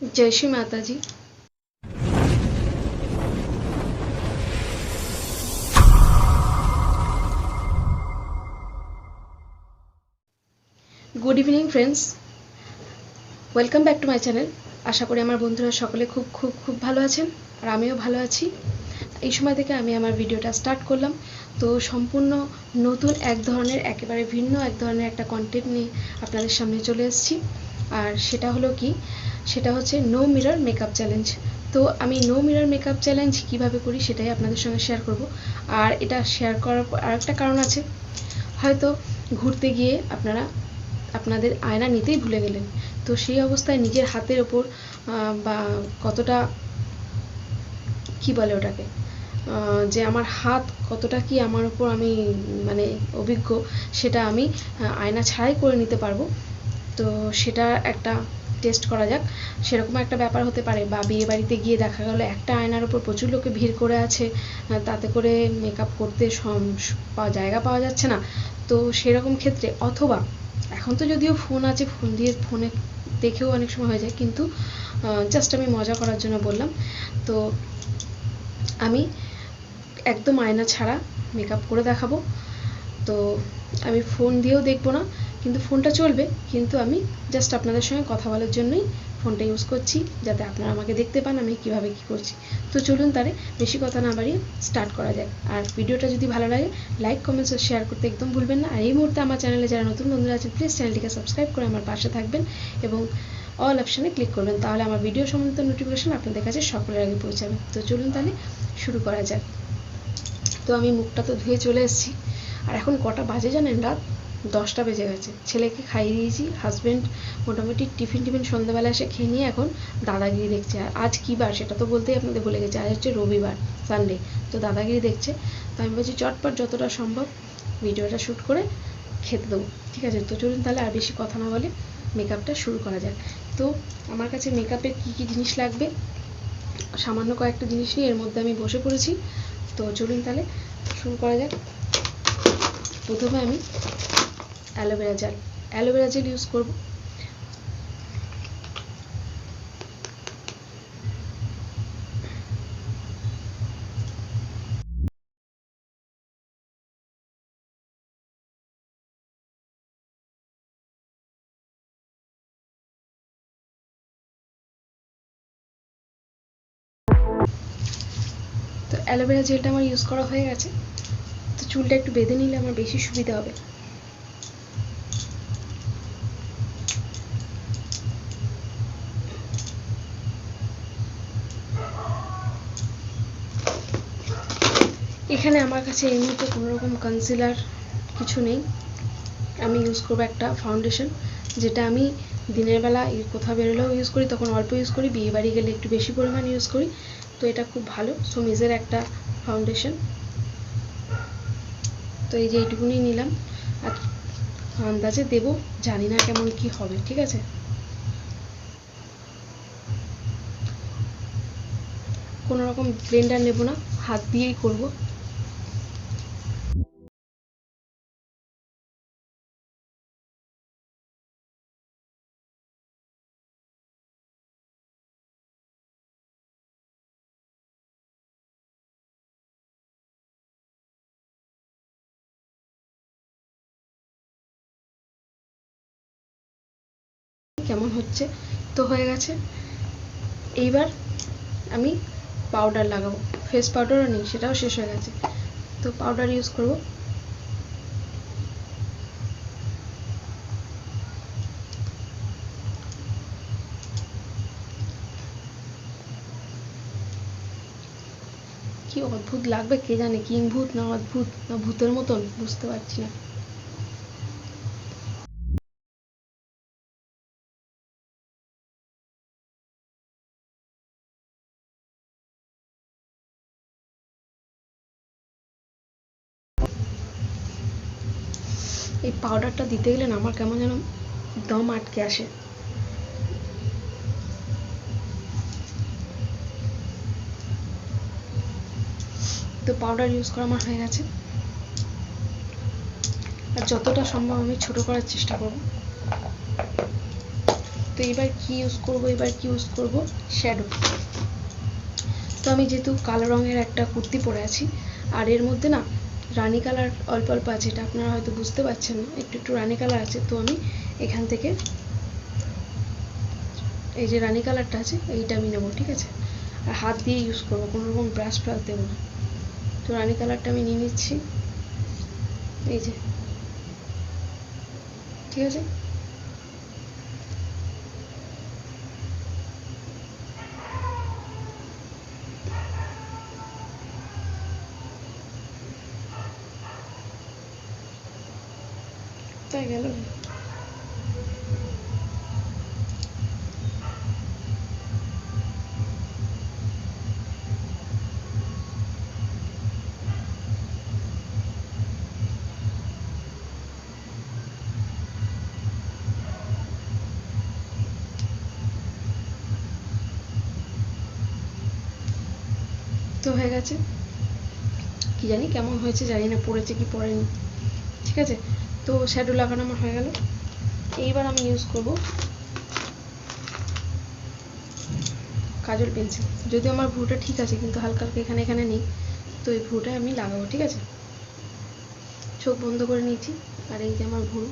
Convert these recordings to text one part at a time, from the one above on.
जय Shri Mata ji. Good evening friends, welcome back to my channel. আশা করি আমার বন্ধুরা সকলে খুব খুব খুব ভালো আছেন আর আমিও ভালো আছি। এই সময় থেকে আমি আমার ভিডিওটা স্টার্ট করলাম। তো সম্পূর্ণ নতুন এক ধরনের, একেবারে ভিন্ন এক ধরনের একটা কন্টেন্ট নিয়ে আপনাদের সামনে চলে এসেছি। আর সেটা হলো কি, সেটা হচ্ছে নো মিরর মেকআপ চ্যালেঞ্জ। তো আমি নো মিরর মেকআপ চ্যালেঞ্জ কীভাবে করি সেটাই আপনাদের সঙ্গে শেয়ার করব। আর এটা শেয়ার করার আরেকটা কারণ আছে, হয়তো ঘুরতে গিয়ে আপনারা আপনাদের আয়না নিতেই ভুলে গেলেন। তো সেই অবস্থায় নিজের হাতের ওপর বা কতটা কি বলে ওটাকে, যে আমার হাত কতটা কি আমার ওপর আমি মানে অভিজ্ঞ, সেটা আমি আয়না ছাড়াই করে নিতে পারবো। তো সেটা একটা টেস্ট করা যাক। সেরকম একটা ব্যাপার হতে পারে, বা বিয়ে বাড়িতে গিয়ে দেখা গেলো একটা আয়নার ওপর প্রচুর লোকে ভিড় করে আছে, তাতে করে মেকআপ করতে জায়গা পাওয়া যাচ্ছে না। তো সেরকম ক্ষেত্রে, অথবা এখন তো যদিও ফোন আছে, ফোনে দেখেও অনেক সময় হয়ে যায়, কিন্তু জাস্ট আমি মজা করার জন্য বললাম। তো আমি একদম আয়না ছাড়া মেকআপ করে দেখাবো। তো আমি ফোন দিয়েও দেখবো না, কিন্তু ফোনটা চলবে, কিন্তু আমি জাস্ট আপনাদের সঙ্গে কথা বলার জন্যই ফোনটা ইউজ করছি, যাতে আপনারা আমাকে দেখতে পান আমি কিভাবে কি করছি। তো চলুন তাহলে বেশি কথা না বাড়িয়ে স্টার্ট করা যাক। আর ভিডিওটা যদি ভালো লাগে লাইক, কমেন্টস ও শেয়ার করতে একদম ভুলবেন না। আর এই মুহূর্তে আমার চ্যানেলে যারা নতুন বন্ধুরা আছেন, প্লিজ চ্যানেলটিকে সাবস্ক্রাইব করে আমার পাশে থাকবেন এবং অল অপশানে ক্লিক করবেন, তাহলে আমার ভিডিও সম্বন্ধিত নোটিফিকেশন আপনাদের কাছে সকলের আগে পৌঁছাবে। তো চলুন তাহলে শুরু করা যাক। তো আমি মুখটা তো ধুয়ে চলে এসেছি, আর এখন কটা বাজে জানেন? রাত 10টা বেজে গেছে। ছেলেকে খাইয়ে দিয়েছি, হাজব্যান্ড মোটামুটি টিফিন সন্ধ্যাবেলা এসে খেয়ে নিয়ে এখন দাদাগিরি দেখছে। আর আজ কী বার সেটা তো বলতেই আপনাদের ভুলে গেছি, আজ হচ্ছে রবিবার, সানডে। তো দাদাগিরি দেখছে। তো আমি বলছি চটপট যতটা সম্ভব ভিডিওটা শ্যুট করে খেতে দেবো, ঠিক আছে? তো চলুন তাহলে আর বেশি কথা না বলে মেকআপটা শুরু করা যাক। তো আমার কাছে মেকআপের কী কী জিনিস লাগবে, সামান্য কয়েকটা জিনিস নিয়ে এর মধ্যে আমি বসে পড়েছি। তো চলুন তাহলে শুরু করা যাক। প্রথমে আমি অ্যালোভেরা জেল ইউজ করব। তো অ্যালোভেরা জেলটা আমার ইউজ করা হয়ে গেছে। তো চুলটা একটু বেঁধে নিলে আমার বেশি সুবিধা হবে। এখানে আমার কাছে এই মুহূর্তে কোনো রকম কনসিলার কিছু নেই। আমি ইউজ করবো একটা ফাউন্ডেশন, যেটা আমি দিনের বেলা কোথাও বেরোলেও ইউজ করি, তখন অল্প ইউজ করি, বিয়ে বাড়ি গেলে একটু বেশি পরিমাণ ইউজ করি। তো এটা খুব ভালো সোমিজের একটা ফাউন্ডেশন। তো এই যে এইটুকুনি নিলাম, আর আন্দাজে দেবো, জানি না কেমন কি হবে, ঠিক আছে? কোনো রকম ব্লেন্ডার নেব না, হাত দিয়েই করব। কেমন হচ্ছে? তো হয়ে গেছে। এইবার আমি পাউডার লাগাবো। ফেস পাউডারও নেই, সেটাও শেষ হয়ে গেছে। তো পাউডার ইউজ করব। কি অদ্ভুত লাগবে কে জানে, কিংভূত না অদ্ভুত না ভূতের মতন, বুঝতে পারছি না। এই পাউডারটা দিতে গেলে না আমার কেমন যেন দম আটকে আসে। তো পাউডার ইউজ করা আমার হয়ে গেছে। আর যতটা সম্ভব আমি ছোট করার চেষ্টা করব। তো তো এবার কি ইউজ করব শ্যাডো। তো আমি যেহেতু কালো রঙের একটা কুর্তি পরে আছি, আর এর মধ্যে না রানী কালার অল্প অল্প আছে, এটা আপনারা হয়তো বুঝতে পারছেন না, একটু একটু রানী কালার আছে। তো আমি এখান থেকে এই যে রানী কালারটা আছে এইটা আমি নেবো, ঠিক আছে? আর হাত দিয়ে ইউজ করবো, কোনো রকম ব্রাশ ফ্রাশ দেবো না। তো রানী কালারটা আমি নিয়ে নিচ্ছি, এই যে, ঠিক আছে? তাই গেল। তো হয়ে গেছে, কি জানি কেমন হয়েছে, জানি না পড়েছে কি পড়েনি, ঠিক আছে? তো শ্যাডো লাগানো আমার হয়ে গেল। এইবার আমি ইউজ করব কাজল পেন্সিল। যদিও আমার ভ্রুটা ঠিক আছে, কিন্তু হালকা হালকা এখানে এখানে নেই, তো এই ভ্রুটা আমি লাগাবো, ঠিক আছে? চোখ বন্ধ করে নিয়েছি, আর এই যে আমার ভ্রু,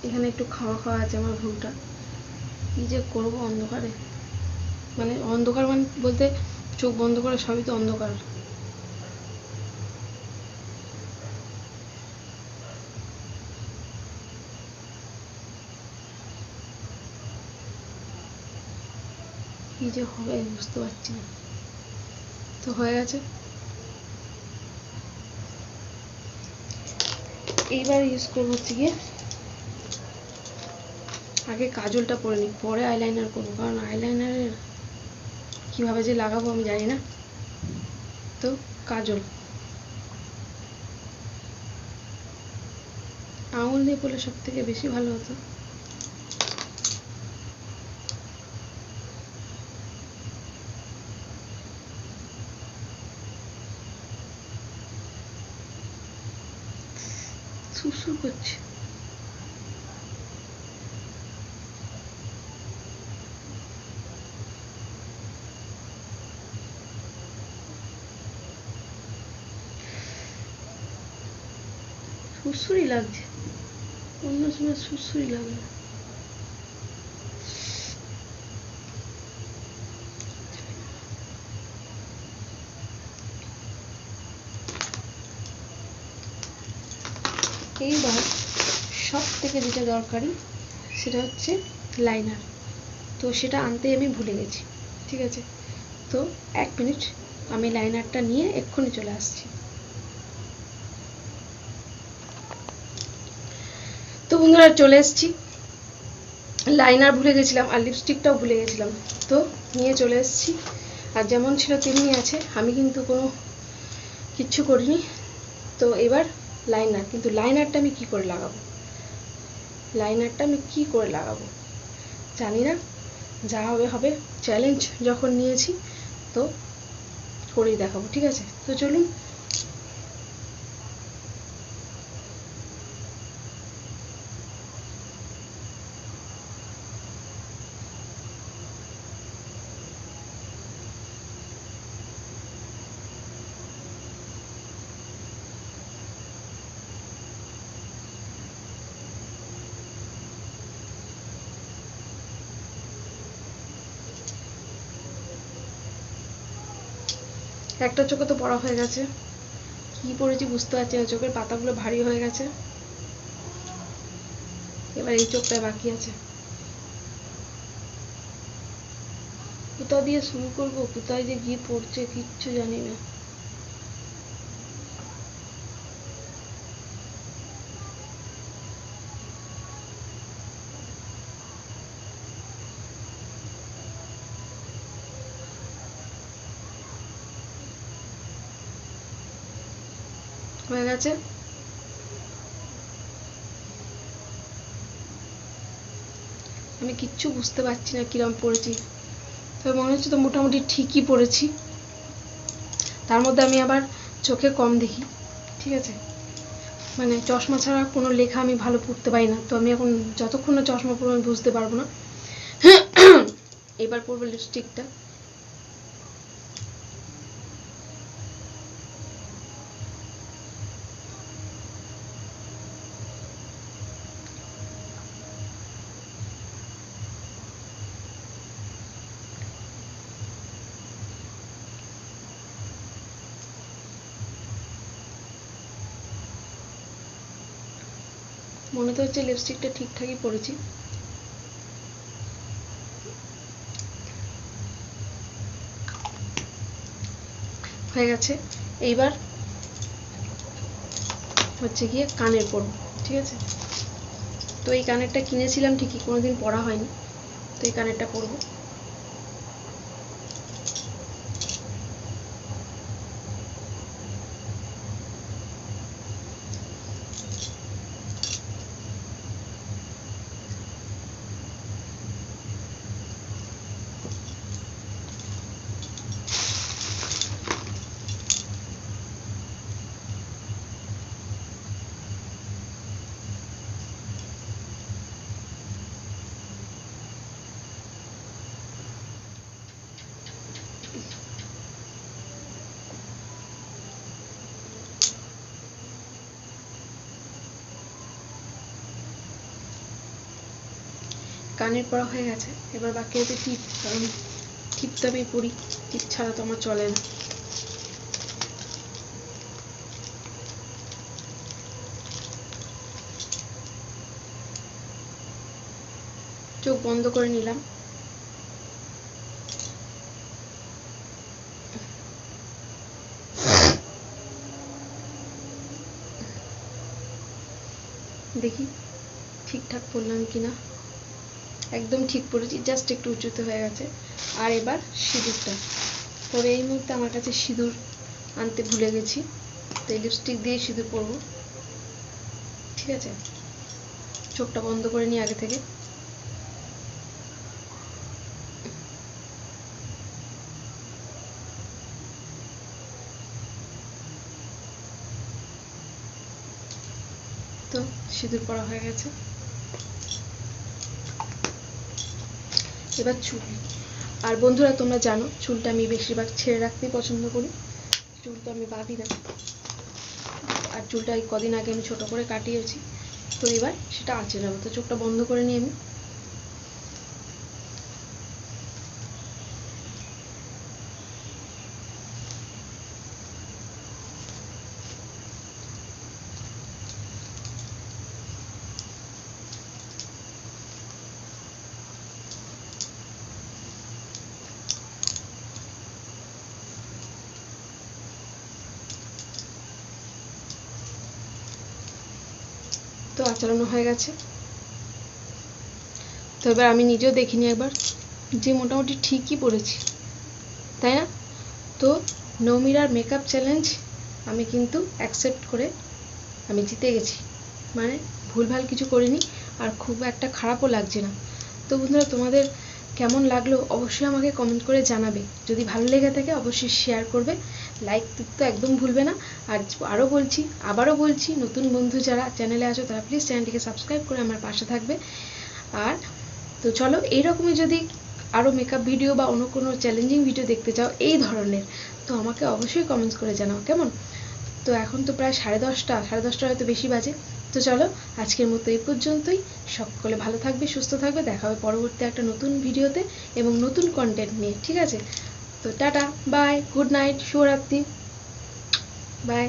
এখানে একটু খাওয়া খাওয়া আছে আমার ভ্রুটা। কি যে করবো অন্ধকারে, মানে অন্ধকার মানে বলতে চোখ বন্ধ করে সবই তো অন্ধকার। কি যে হবে বুঝতে পারছি না। তো হয়ে গেছে, এইবার ইউজ করবো হচ্ছে গিয়ে, আগে কাজলটা পরে নিই, পরে আইলাইনার করবো, কারণ আইলাইনারের কীভাবে যে লাগাবো আমি জানি না। তো কাজল আঙুল দিয়ে পরলে সব থেকে বেশি ভালো হতো। সুরসুর করছে। সুরসুরি লাগছে, অন্য সময় সুরসুরি লাগে না। এইবার সব থেকে যেটা দরকারি সেটা হচ্ছে লাইনার। তো সেটা আনতে আমি ভুলে গেছি, ঠিক আছে? তো 1 মিনিট, আমি লাইনারটা নিয়ে এক্ষুনি চলে আসছি। তো বন্ধুরা চলে এসেছি, লাইনার ভুলে গেছিলাম আর লিপস্টিকটাও ভুলে গেছিলাম, তো নিয়ে চলে এসেছি। আর যেমন ছিল তেমনি আছে, আমি কিন্তু কোনো কিচ্ছু করিনি। তো এবার লাইনার, কিন্তু লাইনারটা আমি কি করে লাগাবো, জানি না, যা হবে হবে। চ্যালেঞ্জ যখন নিয়েছি তো করেই দেখাবো, ঠিক আছে? তো চলুন। একটা চোখে তো পড়া হয়ে গেছে, কি পড়েছি বুঝতে পারছি না, চোখের পাতাগুলো ভারী হয়ে গেছে। এবার এই চোখটায় বাকি আছে, কোথা দিয়ে শুরু করবো, কোথায় যে গিয়ে পড়ছে কিচ্ছু জানি না। হয়ে গেছে, আমি কিচ্ছু বুঝতে পারছি না কিরম পড়েছি, তবে মনে হচ্ছে তো মোটামুটি ঠিকই পড়েছি। তার মধ্যে আমি আবার চোখে কম দেখি, ঠিক আছে, মানে চশমা ছাড়া কোনো লেখা আমি ভালো পড়তে পারি না। তো আমি এখন যতক্ষণ না চশমা পরবো আমি বুঝতে পারবো না। এবার পরবো লিপস্টিকটা। মনে তো হচ্ছে লিপস্টিকটা ঠিকঠাকই পরেছি। হয়ে গেছে। এইবার হচ্ছে গিয়ে কানের পরবো, ঠিক আছে। তো এই কানেরটা কিনেছিলাম ঠিকই, কোনোদিন পরা হয়নি, তো এই কানেরটা পরবো। কানের পরা হয়ে গেছে। এবার বাকি আছে টিপ, কারণ টিপ তো আমি পরি, টিপ ছাড়া তো আমার চলে না। চোখ বন্ধ করে নিলাম। দেখি ঠিকঠাক পরলাম কিনা। একদম ঠিক পরেছি, জাস্ট একটু উঁচুতে হয়ে গেছে। আর এবার সিঁদুরটা পরে, এই মুহূর্তে আমার কাছে সিঁদুর আনতে ভুলে গেছি, তো লিপস্টিক দিয়ে সিঁদুর পরবো, ঠিক আছে। চোখটা বন্ধ করে নিই আগে থেকে। তো সিঁদুর পরা হয়ে গেছে। এবার চুল। আর বন্ধুরা তোমরা জানো চুলটা আমি বেশিরভাগ ছেড়ে রাখতেই পছন্দ করি, চুল তো আমি বাঁধি না। আর চুলটা এই কদিন আগে আমি ছোট করে কাটিয়েছি, তো এবার সেটা আঁচড়ে নেবো। তো চোখটা বন্ধ করে নিই আমি। তো আঁচড়ানো হয়ে গেছে। তো এবার আমি নিজেও দেখিনি একবার, যে মোটামুটি ঠিকই পড়েছি, তাই না? তো নো মিরর মেকআপ চ্যালেঞ্জ আমি কিন্তু অ্যাকসেপ্ট করে আমি জিতে গেছি, মানে ভুলভাল কিছু করিনি, আর খুব একটা খারাপও লাগছে না। তো বন্ধুরা তোমাদের কেমন লাগলো অবশ্যই আমাকে কমেন্ট করে জানাবে। যদি ভালো লেগে থাকে অবশ্যই শেয়ার করবে, লাইক দিতে তো একদম ভুলবে না। আর আবারও বলছি নতুন বন্ধু যারা চ্যানেলে আছো তারা প্লিজ চ্যানেলটিকে সাবস্ক্রাইব করে আমার পাশে থাকবে। আর তো চলো, এইরকমই যদি আরও মেকআপ ভিডিও বা অন্য কোনো চ্যালেঞ্জিং ভিডিও দেখতে চাও এই ধরনের, তো আমাকে অবশ্যই কমেন্টস করে জানাও, কেমন? তো এখন তো প্রায় 10:30 হয়তো বেশি বাজে। তো চলো আজকের মতো এই পর্যন্তই। সকলে ভালো থাকবে, সুস্থ থাকবে, দেখা হবে পরবর্তী একটা নতুন ভিডিওতে এবং নতুন কন্টেন্ট নিয়ে, ঠিক আছে? তো টাটা, বাই, গুড নাইট, শুভরাত্রি, বাই।